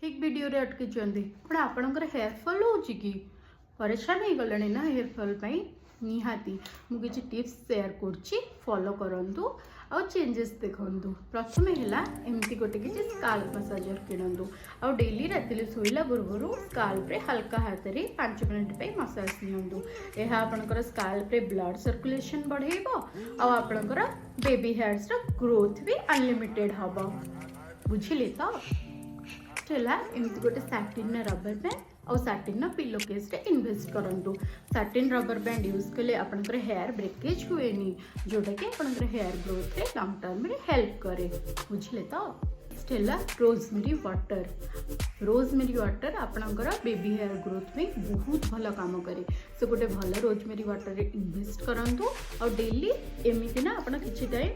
ठीक वीडियो रे अटकी पण आपणकर हेयर फॉल हो कि परेशान हो गले ना हेयर फॉल निहाती मु किसी टिप्स शेयर कर फॉलो करंतु आ चेंजेस देखंतु। प्रथम है एमती गोटे किसी स्काल्प मसाजर किणंतु आ डेली राति शोला पूर्व स्काल्प रे हल्का हाथ रे 5 मिनट पे मसाज नियंतु। यह आपणकर स्काल्प रे ब्लड सर्कुलेशन बढ़ेबो आ आपणकर बेबी हेयर्स रो ग्रोथ भी अनलिमिटेड हबो। बुझिले तो एमती गोटे साटिन रबर बैंड और साटिन पिलो केस रे इन्वेस्ट करंतु। साटिन रबर बैंड यूज कले आपनकर हेयर ब्रेकेज हुए नी जोटा कि आपनकर हेयर ग्रोथ रे लॉन्ग टर्म रे हेल्प करे। बुझले तो स्टेला रोजमेरी वाटर आपनकर बेबी हेयर ग्रोथ में बहुत भल काम करे। से गोटे भल रोजमेरी वाटर रे इन्वेस्ट करंतु और डेली एमिति ना आपन किछि टाइम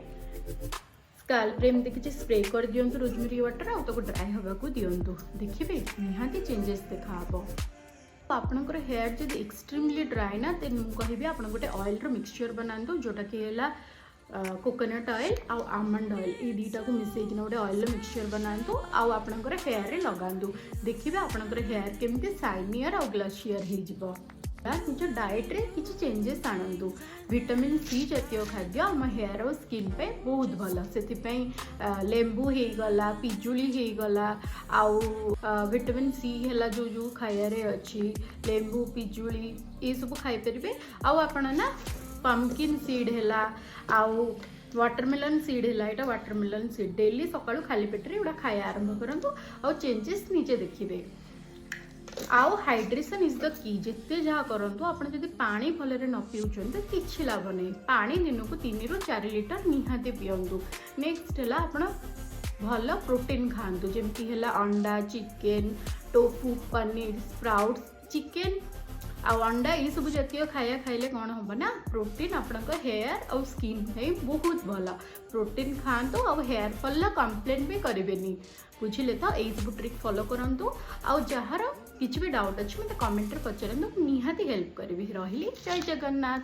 स्काल्प रे एमती किसी स्प्रे कर दियंतु रोजमेरी वाटर आ तो ड्राई हवा को दियंतु। देखिए निहाती चेंजेस देखा आपणकर हेयर जब एक्सट्रीमली ड्राई ना तेन मुझे कहबी आप गोटे ऑयल रो मिक्सचर बनातु जोटा कि है कोकोनट ऑयल आ आमंड ऑयल ये दुटा को मिसेक गोटे ऑयल मिक्सचर बनातु आपणकर हेयर रे लगातु। देखिए आपणकर हेयर केमती शाइनियर और ग्लसियर हो निज डाएट रे किसी चेंजेस आणतु। विटामिन सी जातीय खाद्य आम हेयर और स्किन पे बहुत भल से लेंबू हो गला पिजुली हो गला आउ विटामिन सी है जो जो खाइबारे अच्छी लेंबू पिजुली ये सब खाई पारे। आपण ना पम्पकिन सीड है आउ वाटरमेलन सीड है यहाँ वाटरमेलन सीड डेली सकाळु खाली पेटे एटा खाया आरंभ करंतु आउ चेंजेस निजे देखिए। आउ हाइड्रेशन इज द की जिते जहाँ करंतु आपण जदि पानी भलरे न पिउछन तो किछि लाभ नहीं। पानी दिन को 3 ରୁ 4 लिटर निहाती पियंतु। नेक्स्ट है आपण भल प्रोटीन खातु जमती है अंडा chicken tofu paneer sprouts chicken आ अंडा ये सब जातीय खाया खाइले कौन हम ना प्रोटीन आपनक हेयर और स्किन बहुत भल। प्रोटीन खातु और हेयर फॉल कंप्लेन भी करेंगे। बुझिले तो यही सब ट्रिक फॉलो करंतु आ जार किसी भी डाउट अच्छे मतलब कमेंट रे पचारंतु निहाती हेल्प करी। रही जय जगन्नाथ।